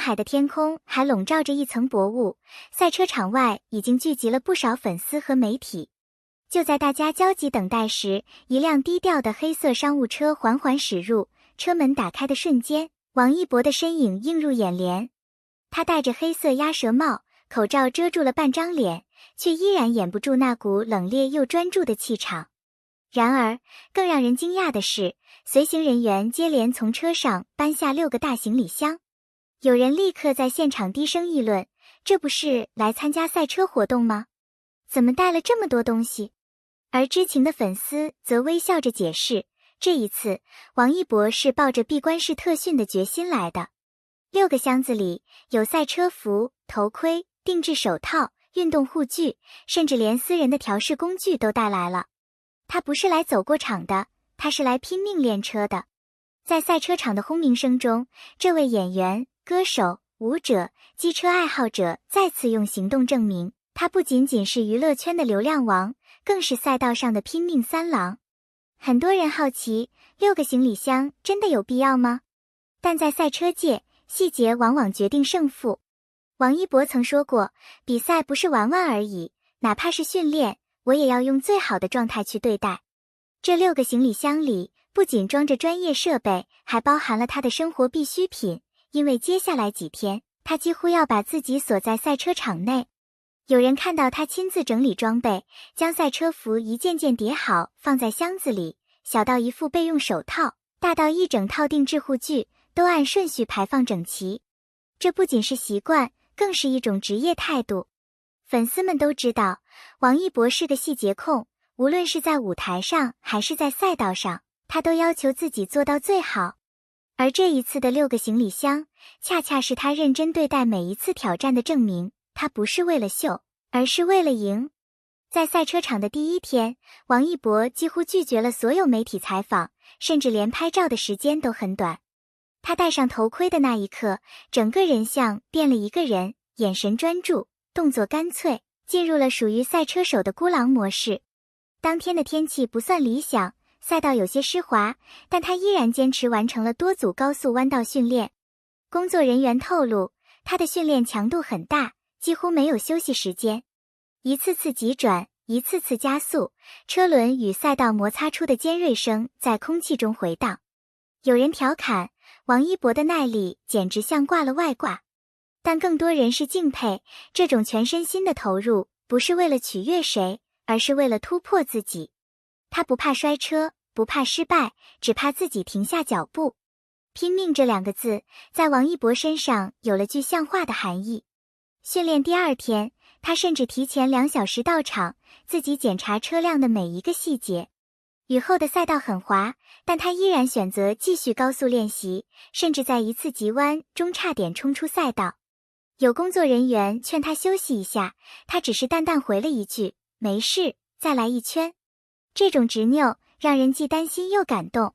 海的天空还笼罩着一层薄雾，赛车场外已经聚集了不少粉丝和媒体。就在大家焦急等待时，一辆低调的黑色商务车缓缓驶入，车门打开的瞬间，王一博的身影映入眼帘。他戴着黑色鸭舌帽，口罩遮住了半张脸，却依然掩不住那股冷冽又专注的气场。然而，更让人惊讶的是，随行人员接连从车上搬下6个大行李箱。有人立刻在现场低声议论，这不是来参加赛车活动吗？怎么带了这么多东西？而知情的粉丝则微笑着解释，这一次，王一博是抱着闭关式特训的决心来的。6个箱子里有赛车服、头盔、定制手套、运动护具，甚至连私人的调试工具都带来了。他不是来走过场的，他是来拼命练车的。在赛车场的轰鸣声中，这位演员、歌手、舞者、机车爱好者再次用行动证明，他不仅仅是娱乐圈的流量王，更是赛道上的拼命三郎。很多人好奇，6个行李箱真的有必要吗？但在赛车界，细节往往决定胜负。王一博曾说过，比赛不是玩玩而已，哪怕是训练，我也要用最好的状态去对待。这6个行李箱里不仅装着专业设备，还包含了他的生活必需品，因为接下来几天，他几乎要把自己锁在赛车场内。有人看到他亲自整理装备，将赛车服一件件叠好放在箱子里，小到一副备用手套，大到一整套定制护具，都按顺序排放整齐。这不仅是习惯，更是一种职业态度。粉丝们都知道，王一博是个细节控，无论是在舞台上还是在赛道上，他都要求自己做到最好。而这一次的6个行李箱，恰恰是他认真对待每一次挑战的证明。他不是为了秀，而是为了赢。在赛车场的第一天，王一博几乎拒绝了所有媒体采访，甚至连拍照的时间都很短。他戴上头盔的那一刻，整个人像变了一个人，眼神专注，动作干脆，进入了属于赛车手的孤狼模式。当天的天气不算理想，赛道有些湿滑，但他依然坚持完成了多组高速弯道训练。工作人员透露，他的训练强度很大，几乎没有休息时间，一次次急转，一次次加速，车轮与赛道摩擦出的尖锐声在空气中回荡。有人调侃，王一博的耐力简直像挂了外挂。但更多人是敬佩，这种全身心的投入，不是为了取悦谁，而是为了突破自己。他不怕摔车，不怕失败，只怕自己停下脚步。拼命这2个字，在王一博身上有了具象化的含义。训练第2天，他甚至提前2小时到场，自己检查车辆的每一个细节。雨后的赛道很滑，但他依然选择继续高速练习，甚至在一次急弯中差点冲出赛道。有工作人员劝他休息一下，他只是淡淡回了一句，没事，再来一圈。这种执拗让人既担心又感动。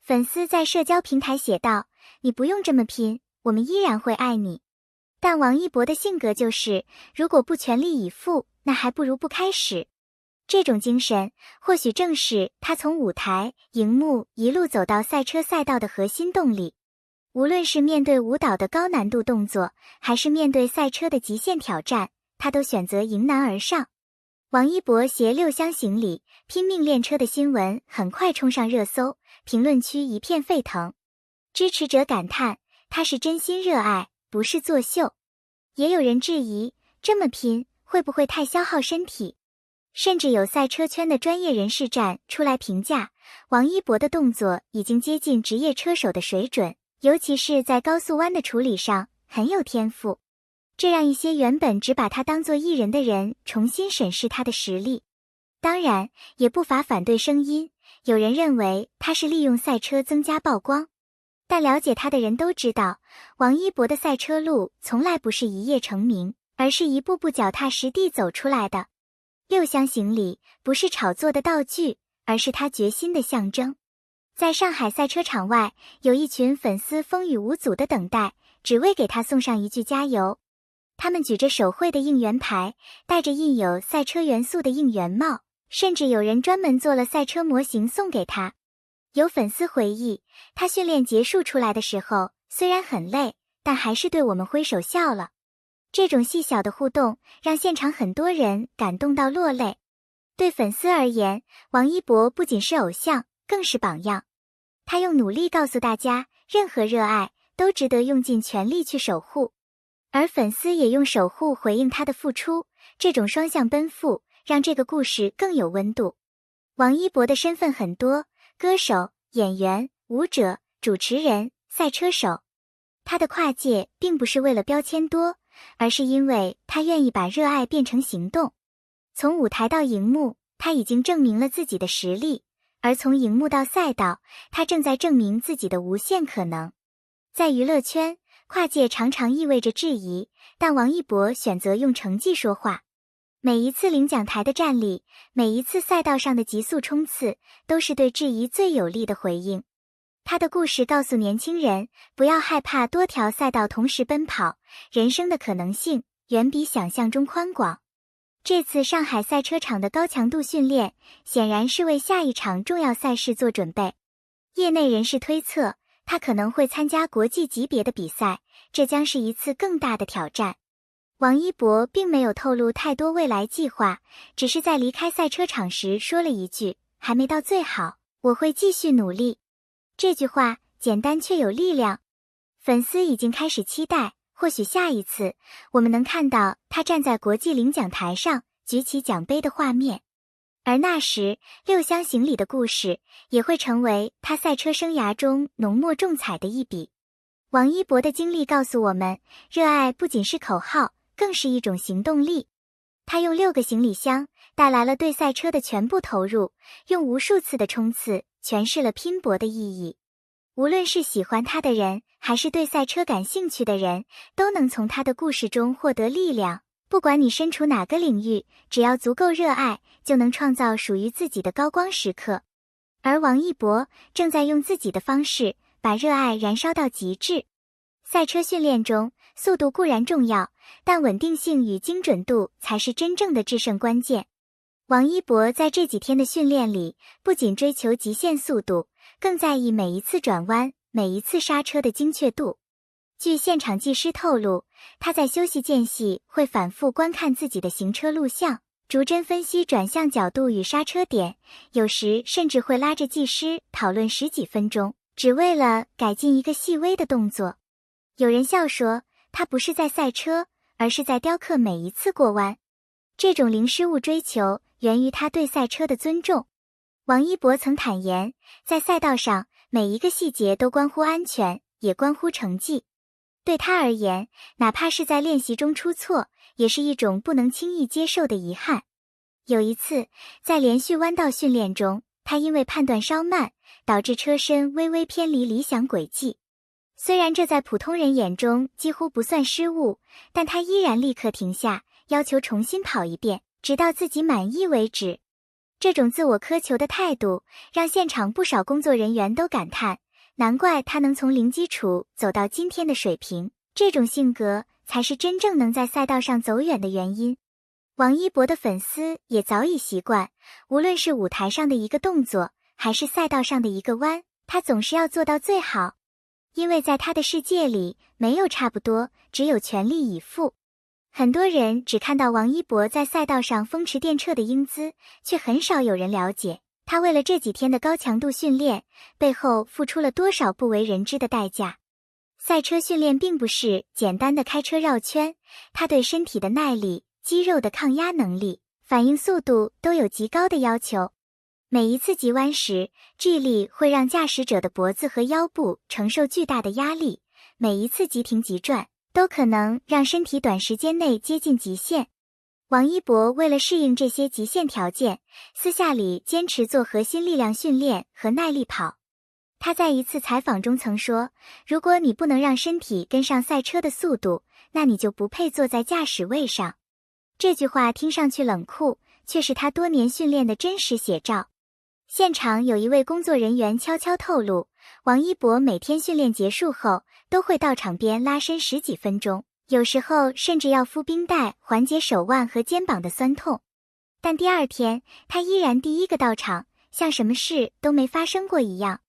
粉丝在社交平台写道，你不用这么拼，我们依然会爱你。但王一博的性格就是，如果不全力以赴，那还不如不开始。这种精神，或许正是他从舞台、荧幕一路走到赛车赛道的核心动力。无论是面对舞蹈的高难度动作，还是面对赛车的极限挑战，他都选择迎难而上。王一博携6箱行李，拼命练车的新闻很快冲上热搜，评论区一片沸腾。支持者感叹，他是真心热爱，不是作秀。也有人质疑，这么拼会不会太消耗身体？甚至有赛车圈的专业人士站出来评价，王一博的动作已经接近职业车手的水准，尤其是在高速弯的处理上很有天赋。这让一些原本只把他当作艺人的人重新审视他的实力。当然，也不乏反对声音，有人认为他是利用赛车增加曝光。但了解他的人都知道，王一博的赛车路从来不是一夜成名，而是一步步脚踏实地走出来的。6箱行李不是炒作的道具，而是他决心的象征。在上海赛车场外，有一群粉丝风雨无阻的等待，只为给他送上一句加油。他们举着手绘的应援牌，戴着印有赛车元素的应援帽，甚至有人专门做了赛车模型送给他。有粉丝回忆，他训练结束出来的时候，虽然很累，但还是对我们挥手笑了。这种细小的互动让现场很多人感动到落泪。对粉丝而言，王一博不仅是偶像，更是榜样。他用努力告诉大家，任何热爱都值得用尽全力去守护。而粉丝也用守护回应他的付出，这种双向奔赴让这个故事更有温度。王一博的身份很多，歌手、演员、舞者、主持人、赛车手。他的跨界并不是为了标签多，而是因为他愿意把热爱变成行动。从舞台到荧幕，他已经证明了自己的实力，而从荧幕到赛道，他正在证明自己的无限可能。在娱乐圈，跨界常常意味着质疑，但王一博选择用成绩说话。每一次领奖台的站立，每一次赛道上的急速冲刺，都是对质疑最有力的回应。他的故事告诉年轻人，不要害怕多条赛道同时奔跑，人生的可能性远比想象中宽广。这次上海赛车场的高强度训练，显然是为下一场重要赛事做准备。业内人士推测，他可能会参加国际级别的比赛，这将是一次更大的挑战。王一博并没有透露太多未来计划，只是在离开赛车场时说了一句：“还没到最好，我会继续努力。”这句话简单却有力量。粉丝已经开始期待，或许下一次我们能看到他站在国际领奖台上举起奖杯的画面。而那时六箱行李的故事也会成为他赛车生涯中浓墨重彩的一笔。王一博的经历告诉我们，热爱不仅是口号，更是一种行动力。他用6个行李箱带来了对赛车的全部投入，用无数次的冲刺诠释了拼搏的意义。无论是喜欢他的人，还是对赛车感兴趣的人，都能从他的故事中获得力量。不管你身处哪个领域，只要足够热爱，就能创造属于自己的高光时刻。而王一博正在用自己的方式把热爱燃烧到极致。赛车训练中，速度固然重要，但稳定性与精准度才是真正的制胜关键。王一博在这几天的训练里，不仅追求极限速度，更在意每一次转弯、每一次刹车的精确度。据现场技师透露，他在休息间隙会反复观看自己的行车录像，逐帧分析转向角度与刹车点，有时甚至会拉着技师讨论10几分钟，只为了改进一个细微的动作。有人笑说，他不是在赛车，而是在雕刻每一次过弯。这种零失误追求源于他对赛车的尊重。王一博曾坦言，在赛道上，每一个细节都关乎安全，也关乎成绩。对他而言，哪怕是在练习中出错，也是一种不能轻易接受的遗憾。有一次，在连续弯道训练中，他因为判断稍慢，导致车身微微偏离理想轨迹。虽然这在普通人眼中几乎不算失误，但他依然立刻停下，要求重新跑一遍，直到自己满意为止。这种自我苛求的态度，让现场不少工作人员都感叹，难怪他能从零基础走到今天的水平，这种性格才是真正能在赛道上走远的原因。王一博的粉丝也早已习惯，无论是舞台上的一个动作，还是赛道上的一个弯，他总是要做到最好。因为在他的世界里，没有差不多，只有全力以赴。很多人只看到王一博在赛道上风驰电掣的英姿，却很少有人了解，他为了这几天的高强度训练，背后付出了多少不为人知的代价。赛车训练并不是简单的开车绕圈，他对身体的耐力、肌肉的抗压能力、反应速度都有极高的要求。每一次急弯时，巨力会让驾驶者的脖子和腰部承受巨大的压力，每一次急停急转都可能让身体短时间内接近极限。王一博为了适应这些极限条件，私下里坚持做核心力量训练和耐力跑。他在一次采访中曾说，如果你不能让身体跟上赛车的速度，那你就不配坐在驾驶位上。这句话听上去冷酷，却是他多年训练的真实写照。现场有一位工作人员悄悄透露，王一博每天训练结束后都会到场边拉伸10几分钟，有时候甚至要敷冰带缓解手腕和肩膀的酸痛。但第二天他依然第一个到场，像什么事都没发生过一样。